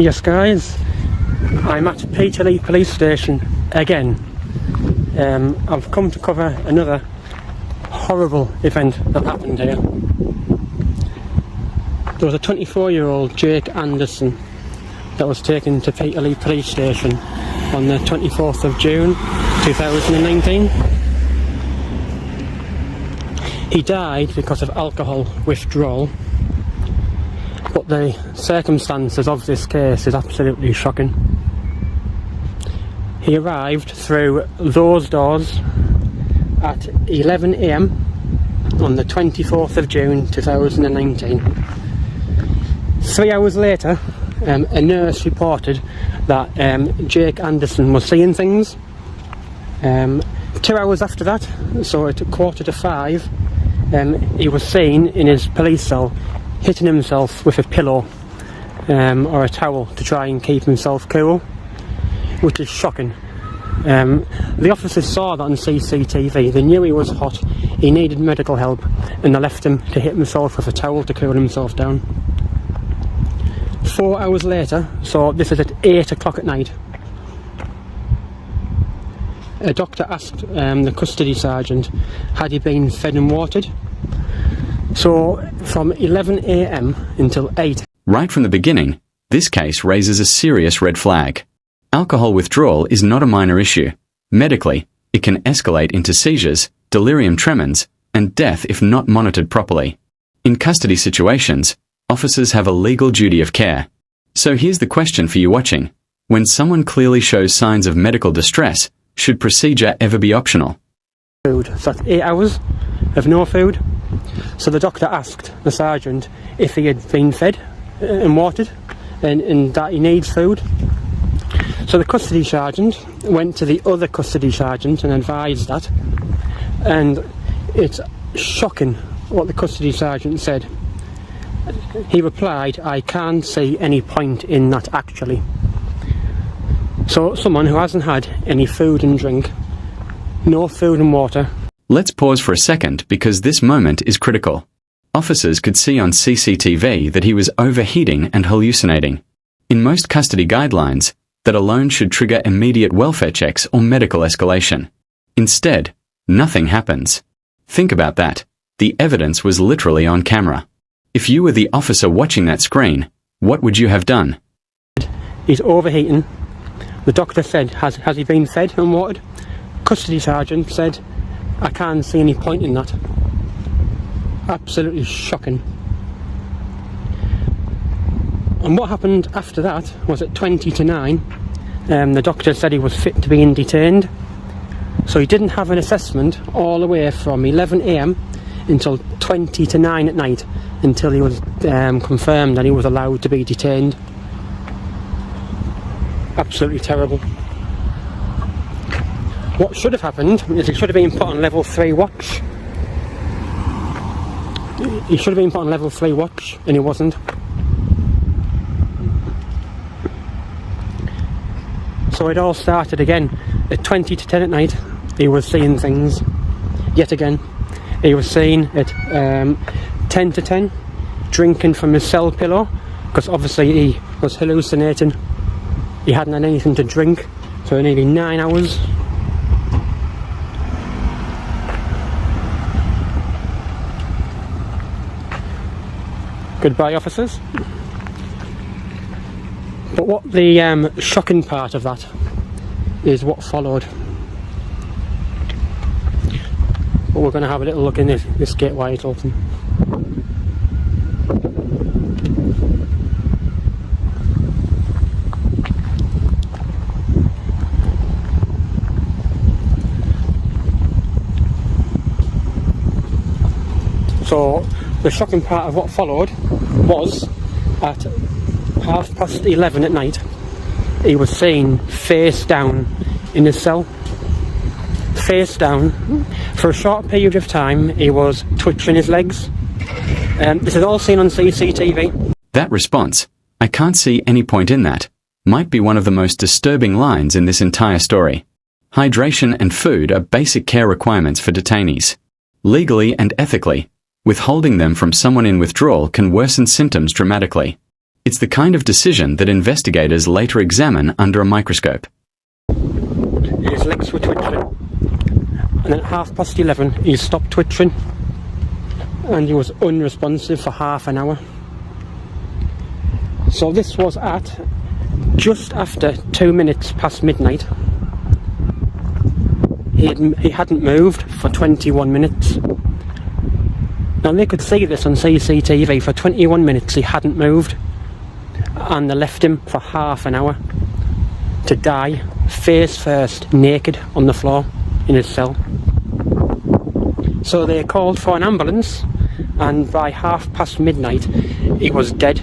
Yes guys, I'm at Peterlee Police Station again. I've come to cover another horrible event that happened here. There was a 24-year-old Jake Anderson that was taken to Peterlee Police Station on the 24th of June 2019. He died because of alcohol withdrawal, but the circumstances of this case is absolutely shocking. He arrived through those doors at 11 AM on the 24th of June 2019. 3 hours later, a nurse reported that Jake Anderson was seeing things. 2 hours after that, so at 4:45, he was seen in his police cell hitting himself with a pillow or a towel to try and keep himself cool, which is shocking. The officers saw that on CCTV. They knew he was hot, he needed medical help, and they left him to hit himself with a towel to cool himself down. 4 hours later, so this is at 8 o'clock at night, a doctor asked the custody sergeant had he been fed and watered. So from 11 AM until 8. Right from the beginning, this case raises a serious red flag. Alcohol withdrawal is not a minor issue. Medically, it can escalate into seizures, delirium tremens, and death if not monitored properly. In custody situations, officers have a legal duty of care. So here's the question for you watching. When someone clearly shows signs of medical distress, should procedure ever be optional? Food. So that's 8 hours of no food. So the doctor asked the sergeant if he had been fed and watered and that he needs food. So the custody sergeant went to the other custody sergeant and advised that, and it's shocking what the custody sergeant said. He replied, "I can't see any point in that actually." So someone who hasn't had any food and drink, no food and water. Let's pause for a second because this moment is critical. Officers could see on CCTV that he was overheating and hallucinating. In most custody guidelines, that alone should trigger immediate welfare checks or medical escalation. Instead, nothing happens. Think about that. The evidence was literally on camera. If you were the officer watching that screen, what would you have done? He's overheating. The doctor said, has he been fed and watered? Custody sergeant said, "I can't see any point in that." Absolutely shocking. And what happened after that was at 20 to 9, the doctor said he was fit to be detained. So he didn't have an assessment all the way from 11 AM until 20 to 9 at night, until he was confirmed that he was allowed to be detained. Absolutely terrible. What should have happened is he should have been put on level 3 watch. He should have been put on level 3 watch, and he wasn't. So it all started again at 20 to 10 at night. He was seeing things yet again. He was seen at 10 to 10 drinking from his cell pillow, because obviously he was hallucinating. He hadn't had anything to drink for nearly 9 hours. Goodbye, officers. But what the shocking part of that is what followed. But we're going to have a little look in this gate while it's open. So the shocking part of what followed was at 11:30 at night, he was seen face down in his cell. Face down. For a short period of time, he was twitching his legs. This is all seen on CCTV. That response, "I can't see any point in that," might be one of the most disturbing lines in this entire story. Hydration and food are basic care requirements for detainees. Legally and ethically, withholding them from someone in withdrawal can worsen symptoms dramatically. It's the kind of decision that investigators later examine under a microscope. His legs were twitching, and at 11:30 he stopped twitching, and he was unresponsive for half an hour. So this was at just after 2 minutes past midnight. He hadn't moved for 21 minutes. Now they could see this on CCTV. For 21 minutes he hadn't moved, and they left him for half an hour to die face first, naked on the floor in his cell. So they called for an ambulance, and by midnight he was dead.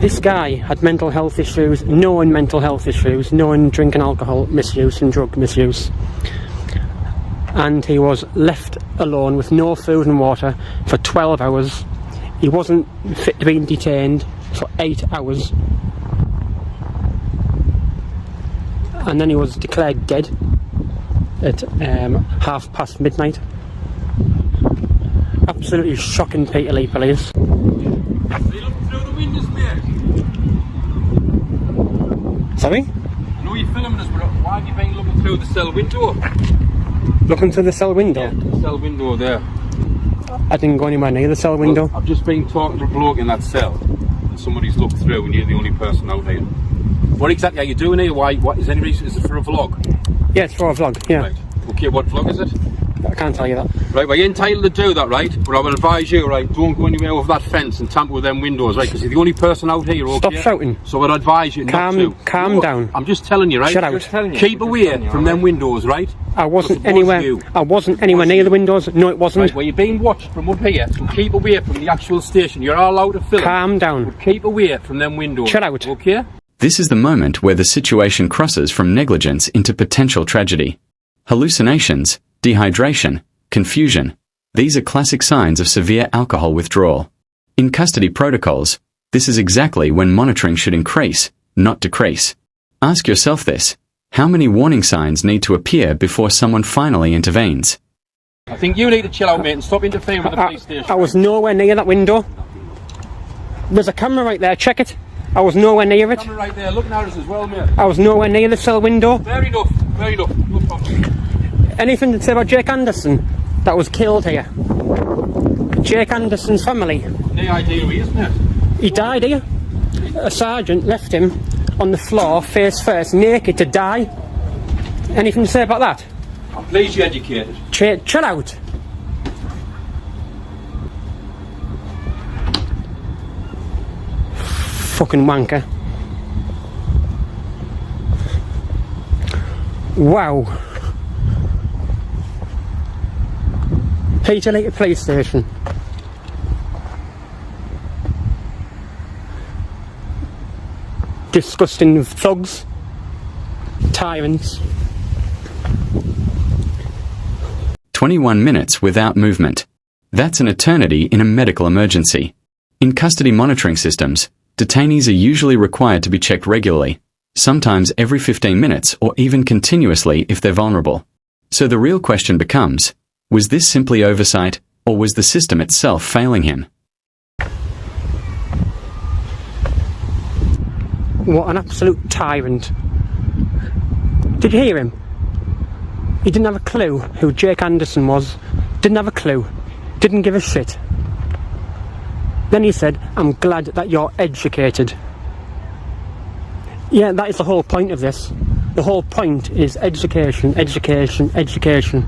This guy had mental health issues, known mental health issues, known drink and alcohol misuse and drug misuse. And he was left alone with no food and water for 12 hours. He wasn't fit to be detained for 8 hours. And then he was declared dead at midnight. Absolutely shocking, Peterlee Police. Sorry? I know you're filming us, but why have you been looking through the cell window? Looking through the cell window? Yeah, the cell window there. I didn't go anywhere near the cell window. Well, I've just been talking to a bloke in that cell, and somebody's looked through, and you're the only person out here. What exactly are you doing here? Why? What is any reason? Is it for a vlog? Yeah, it's for a vlog, yeah. Right. Okay, what vlog is it? I can't tell you that. Right, well, you're entitled to do that, right? But I will advise you, right, don't go anywhere over that fence and tamper with them windows, right? Because you're the only person out here, okay? Stop shouting. So I'd advise you not to. Calm down. I'm just telling you, right? Shut out. Keep away from them windows, right? I wasn't anywhere near the windows. No, it wasn't. Right, well, you're being watched from up here, so keep away from the actual station. You're all allowed to film. Calm down. But keep away from them windows. Shut out. Okay? This is the moment where the situation crosses from negligence into potential tragedy. Hallucinations, dehydration, confusion. These are classic signs of severe alcohol withdrawal. In custody protocols, this is exactly when monitoring should increase, not decrease. Ask yourself this: how many warning signs need to appear before someone finally intervenes? I think you need to chill out, mate, and stop interfering with the police station. I was nowhere near that window. There's a camera right there, check it. I was nowhere near it. Camera right there, looking at us as well, mate. I was nowhere near the cell window. Fair enough, no problem. Anything to say about Jake Anderson that was killed here? Jake Anderson's family. No idea who he is, mate. He died here. A sergeant left him on the floor, face first, naked to die. Anything to say about that? I'm pleased you're educated. Chill out. Fucking wanker. Wow. Peterlee Police Station. Disgusting thugs. Tyrants. 21 minutes without movement. That's an eternity in a medical emergency. In custody monitoring systems, detainees are usually required to be checked regularly, sometimes every 15 minutes or even continuously if they're vulnerable. So the real question becomes, was this simply oversight, or was the system itself failing him? What an absolute tyrant. Did you hear him? He didn't have a clue who Jake Anderson was. Didn't have a clue. Didn't give a shit. Then he said, I'm glad that you're educated. Yeah, that is the whole point of this. The whole point is education, education, education.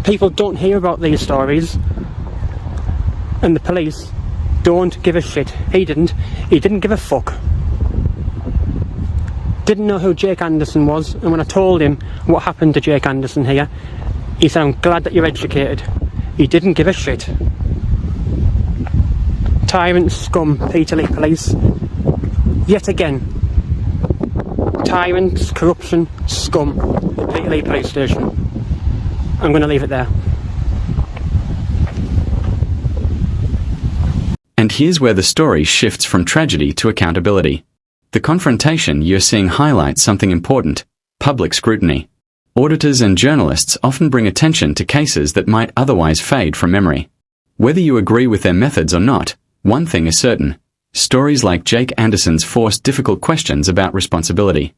People don't hear about these stories, and the police don't give a shit. He didn't give a fuck. Didn't know who Jake Anderson was, and when I told him what happened to Jake Anderson here, he said, I'm glad that you're educated. He didn't give a shit. Tyrant scum, Peterlee Police. Yet again. Tyrants, corruption, scum, Peterlee Police Station. I'm going to leave it there. And here's where the story shifts from tragedy to accountability. The confrontation you're seeing highlights something important: public scrutiny. Auditors and journalists often bring attention to cases that might otherwise fade from memory. Whether you agree with their methods or not, one thing is certain. Stories like Jake Anderson's force difficult questions about responsibility.